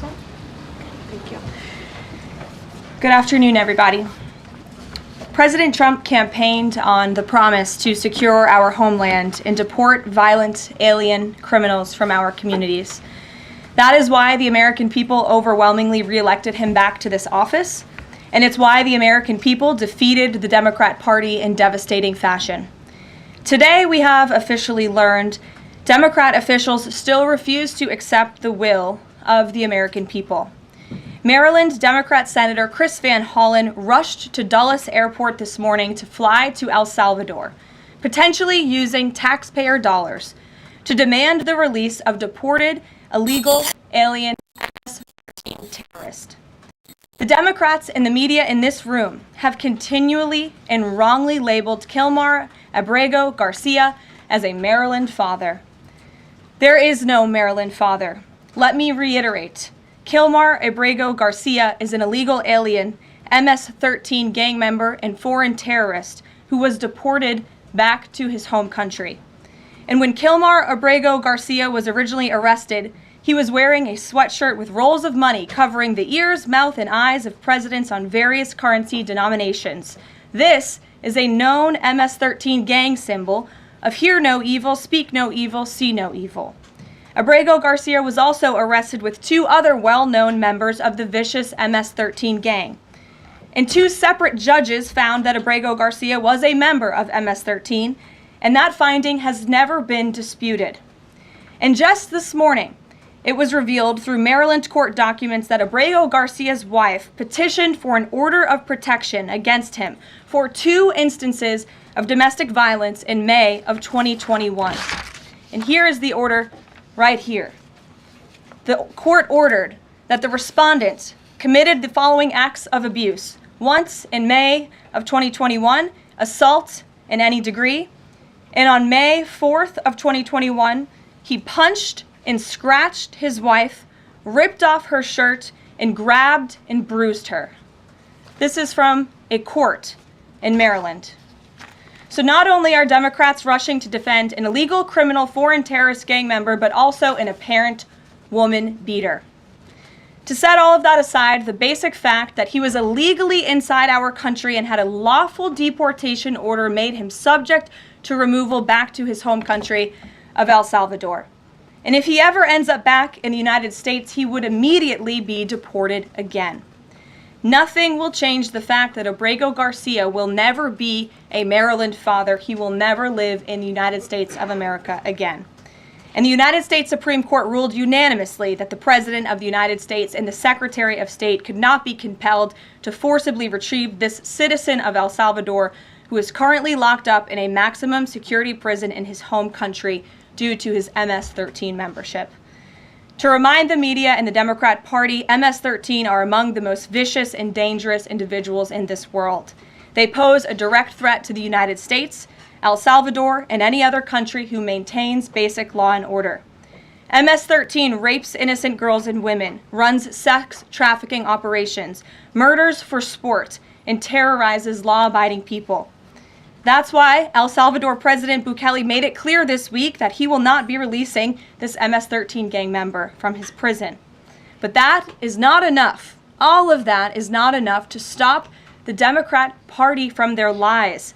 Thank you. Good afternoon, everybody. President Trump campaigned on the promise to secure our homeland and deport violent alien criminals from our communities. That is why the American people overwhelmingly reelected him back to this office, and it's why the American people defeated the Democrat Party in devastating fashion. Today, we have officially learned Democrat officials still refuse to accept the will of the American people. Maryland Democrat Senator Chris Van Hollen rushed to Dulles Airport this morning to fly to El Salvador, potentially using taxpayer dollars, to demand the release of deported illegal alien terrorists. The Democrats and the media in this room have continually and wrongly labeled Kilmar Abrego Garcia as a Maryland father. There is no Maryland father. Let me reiterate. Kilmar Abrego Garcia is an illegal alien, MS-13 gang member and foreign terrorist who was deported back to his home country. And when Kilmar Abrego Garcia was originally arrested, he was wearing a sweatshirt with rolls of money covering the ears, mouth, and eyes of presidents on various currency denominations. This is a known MS-13 gang symbol of hear no evil, speak no evil, see no evil. Abrego Garcia was also arrested with two other well-known members of the vicious MS-13 gang. And two separate judges found that Abrego Garcia was a member of MS-13, and that finding has never been disputed. And just this morning, it was revealed through Maryland court documents that Abrego Garcia's wife petitioned for an order of protection against him for 2 instances of domestic violence in May of 2021. And here is the order right here. The court ordered that the respondent committed the following acts of abuse. Once in May of 2021, assault in any degree. And on May 4th of 2021, he punched and scratched his wife, ripped off her shirt, and grabbed and bruised her. This is from a court in Maryland. So not only are Democrats rushing to defend an illegal criminal foreign terrorist gang member, but also an apparent woman beater. To set all of that aside, the basic fact that he was illegally inside our country and had a lawful deportation order made him subject to removal back to his home country of El Salvador. And if he ever ends up back in the United States, he would immediately be deported again. Nothing will change the fact that Abrego Garcia will never be a Maryland father. He will never live in the United States of America again. And the United States Supreme Court ruled unanimously that the President of the United States and the Secretary of State could not be compelled to forcibly retrieve this citizen of El Salvador who is currently locked up in a maximum security prison in his home country due to his MS-13 membership. To remind the media and the Democrat Party, MS-13 are among the most vicious and dangerous individuals in this world. They pose a direct threat to the United States, El Salvador, and any other country who maintains basic law and order. MS-13 rapes innocent girls and women, runs sex trafficking operations, murders for sport, and terrorizes law-abiding people. That's why El Salvador President Bukele made it clear this week that he will not be releasing this MS-13 gang member from his prison. But that is not enough. All of that is not enough to stop the Democrat Party from their lies.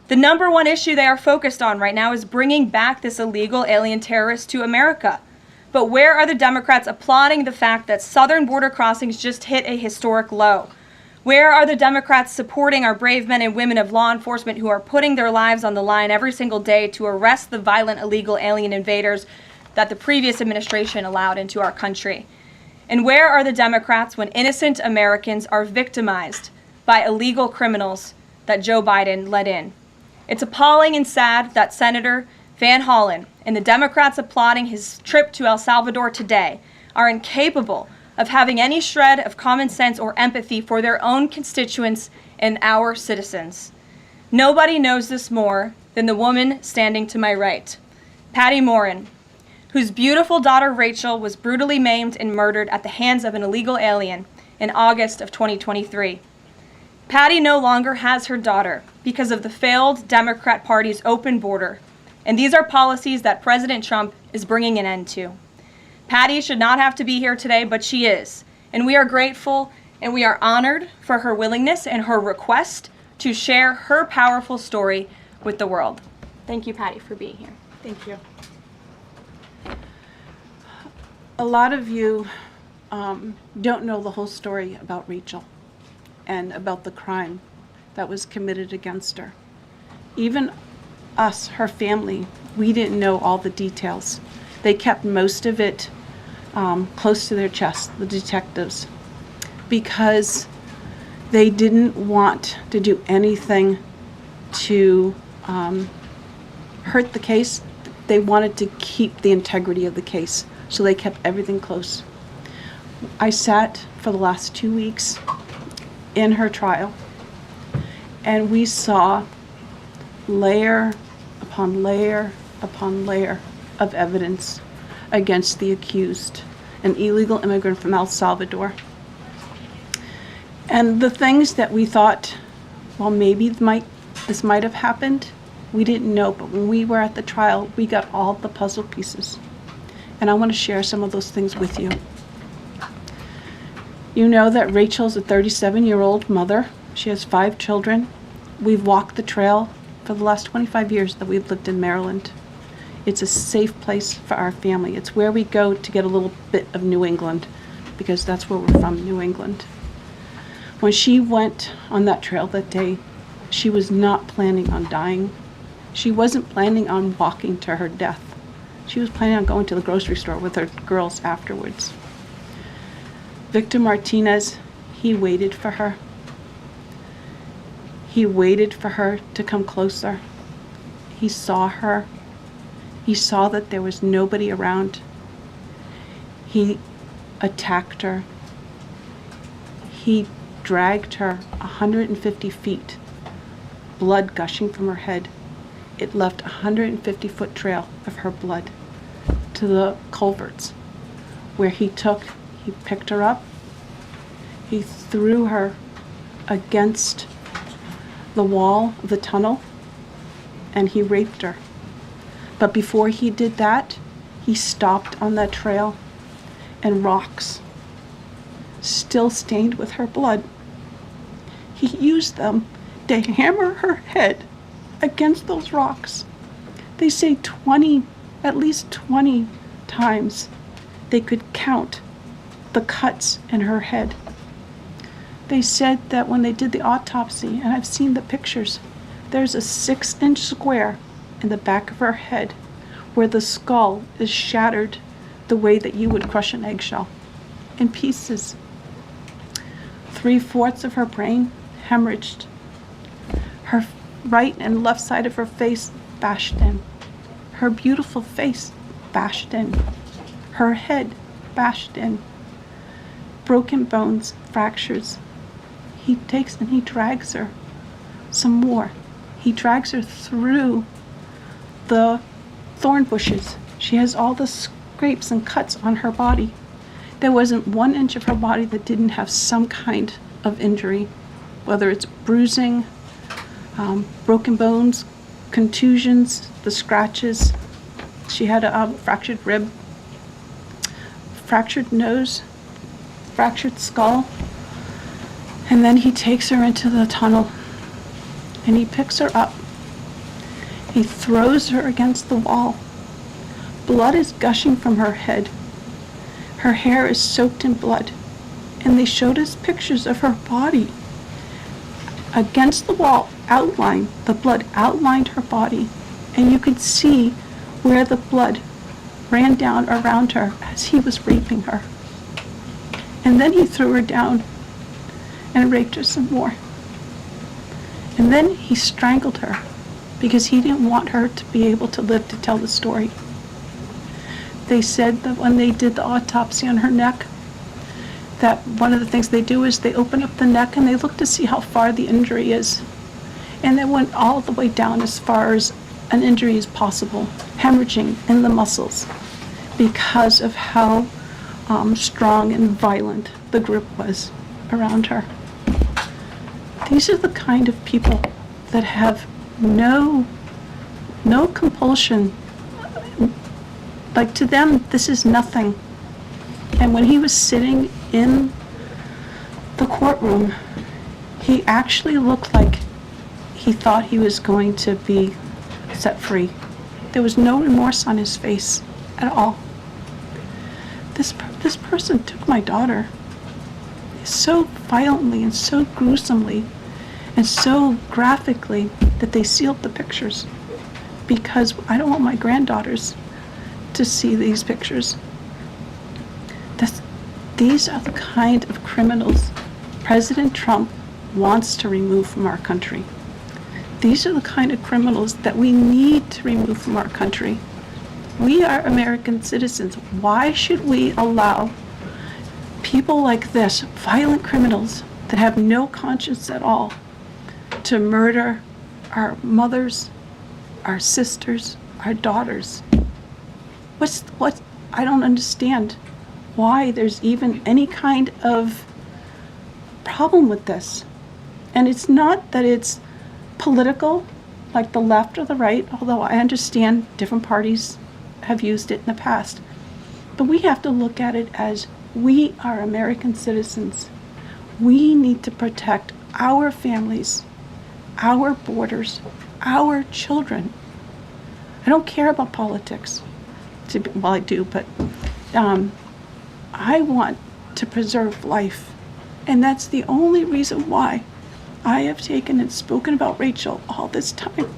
The number one issue they are focused on right now is bringing back this illegal alien terrorist to America. But where are the Democrats applauding the fact that southern border crossings just hit a historic low? Where are the Democrats supporting our brave men and women of law enforcement who are putting their lives on the line every single day to arrest the violent illegal alien invaders that the previous administration allowed into our country? And where are the Democrats when innocent Americans are victimized by illegal criminals that Joe Biden let in? It's appalling and sad that Senator Van Hollen and the Democrats applauding his trip to El Salvador today are incapable of having any shred of common sense or empathy for their own constituents and our citizens. Nobody knows this more than the woman standing to my right, Patty Morin, whose beautiful daughter Rachel was brutally maimed and murdered at the hands of an illegal alien in August of 2023. Patty no longer has her daughter because of the failed Democrat Party's open border, and these are policies that President Trump is bringing an end to. Patty should not have to be here today, but she is. And we are grateful and we are honored for her willingness and her request to share her powerful story with the world. Thank you, Patty, for being here. Thank you. A lot of you don't know the whole story about Rachel and about the crime that was committed against her. Even us, her family, we didn't know all the details. They kept most of it close to their chest, the detectives, because they didn't want to do anything to hurt the case. They wanted to keep the integrity of the case, so they kept everything close. I sat for the last 2 weeks in her trial, and we saw layer upon layer upon layer of evidence against the accused, an illegal immigrant from El Salvador. And the things that we thought, well, maybe this might have happened, we didn't know. But when we were at the trial, we got all the puzzle pieces. And I want to share some of those things with you. You know that Rachel's a 37-year-old mother. She has 5 children. We've walked the trail for the last 25 years that we've lived in Maryland. It's a safe place for our family. It's where we go to get a little bit of New England, because that's where we're from, New England. When she went on that trail that day, she was not planning on dying. She wasn't planning on walking to her death. She was planning on going to the grocery store with her girls afterwards. Victor Martinez, he waited for her. He waited for her to come closer. He saw her. He saw that there was nobody around. He attacked her. He dragged her 150 feet, blood gushing from her head. It left a 150-foot trail of her blood to the culverts, where he picked her up, he threw her against the wall of the tunnel, and he raped her. But before he did that, he stopped on that trail, and rocks, still stained with her blood, he used them to hammer her head against those rocks. They say at least 20 times they could count the cuts in her head. They said that when they did the autopsy, and I've seen the pictures, there's a 6-inch square in the back of her head where the skull is shattered the way that you would crush an eggshell in pieces. 3/4 of her brain hemorrhaged. Her right and left side of her face bashed in. Her beautiful face bashed in. Her head bashed in. Broken bones, fractures. He takes and he drags her some more. He drags her through the thorn bushes. She has all the scrapes and cuts on her body. There wasn't 1 inch of her body that didn't have some kind of injury, whether it's bruising, broken bones, contusions, the scratches. She had a fractured rib, fractured nose, fractured skull. And then he takes her into the tunnel and he picks her up. He throws her against the wall. Blood is gushing from her head. Her hair is soaked in blood. And they showed us pictures of her body against the wall, outlined. The blood outlined her body. And you could see where the blood ran down around her as he was raping her. And then he threw her down and raped her some more. And then he strangled her because he didn't want her to be able to live to tell the story. They said that when they did the autopsy on her neck, that one of the things they do is they open up the neck and they look to see how far the injury is. And they went all the way down as far as an injury is possible, hemorrhaging in the muscles, because of how strong and violent the grip was around her. These are the kind of people that have no compulsion. Like, to them, this is nothing. And when he was sitting in the courtroom, he actually looked like he thought he was going to be set free. There was no remorse on his face at all. This person took my daughter so violently and so gruesomely and so graphically that they sealed the pictures, because I don't want my granddaughters to see these pictures. These are the kind of criminals President Trump wants to remove from our country. These are the kind of criminals that we need to remove from our country. We are American citizens. Why should we allow people like this, violent criminals that have no conscience at all, to murder our mothers, our sisters, our daughters? I don't understand why there's even any kind of problem with this. And it's not that it's political, like the left or the right, although I understand different parties have used it in the past. But we have to look at it as we are American citizens. We need to protect our families, our borders, our children. I don't care about politics. Well, I do, but I want to preserve life. And that's the only reason why I have taken and spoken about Rachel all this time.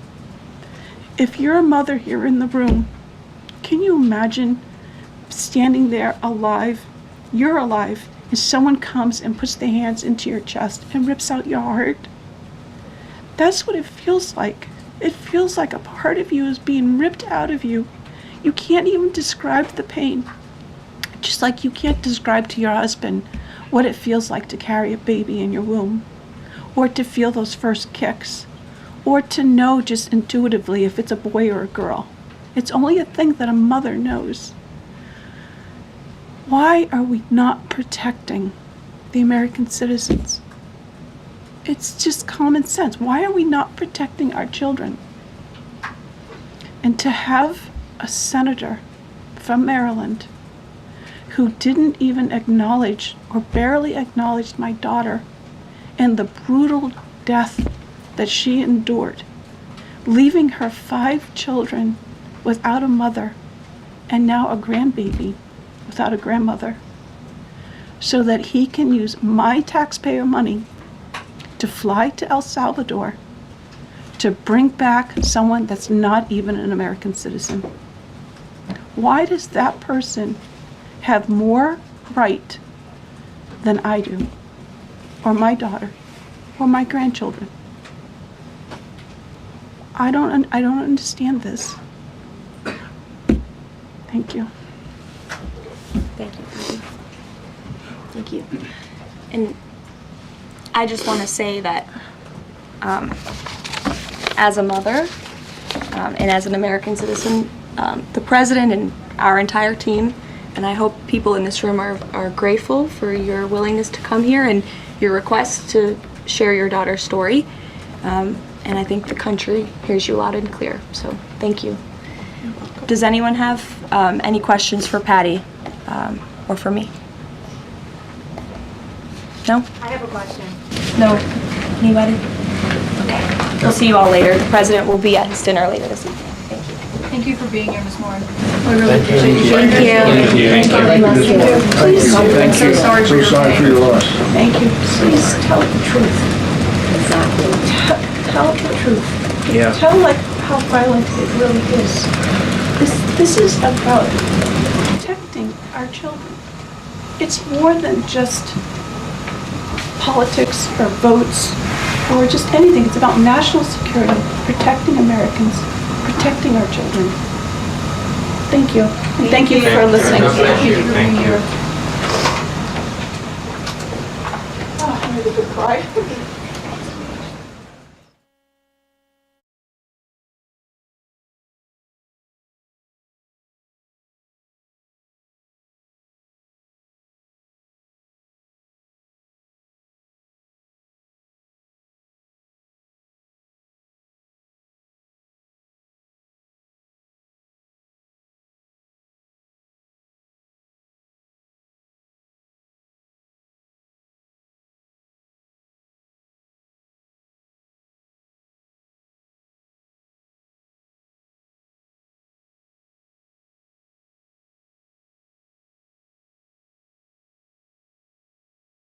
If you're a mother here in the room, can you imagine standing there alive? You're alive, and someone comes and puts their hands into your chest and rips out your heart? That's what it feels like. It feels like a part of you is being ripped out of you. You can't even describe the pain. Just like you can't describe to your husband what it feels like to carry a baby in your womb, or to feel those first kicks, or to know just intuitively if it's a boy or a girl. It's only a thing that a mother knows. Why are we not protecting the American citizens? It's just common sense. Why are we not protecting our children? And to have a senator from Maryland who didn't even acknowledge or barely acknowledged my daughter and the brutal death that she endured, leaving her 5 children without a mother and now a grandbaby without a grandmother, so that he can use my taxpayer money to fly to El Salvador to bring back someone that's not even an American citizen. Why does that person have more right than I do, or my daughter, or my grandchildren? I don't understand this. Thank you. Thank you. Thank you. And I just want to say that as a mother and as an American citizen, the president and our entire team, and I hope people in this room are grateful for your willingness to come here and your request to share your daughter's story. And I think the country hears you loud and clear. So thank you. Does anyone have any questions for Patty or for me? No? I have a question. No? Anybody? Okay. We'll see you all later. The president will be at his dinner later this evening. Thank you. Thank you for being here, Ms. Moore. We really appreciate you. Thank you. Please, I'm so sorry for your pain. loss. thank you. Please tell the truth. Tell the truth. Yeah. Tell like how violent it really is. This is about protecting our children. It's more than just politics or votes or just anything. It's about national security, protecting Americans, protecting our children. Thank you. And thank you for listening. Thank you for being here. Oh, I'm ready to cry.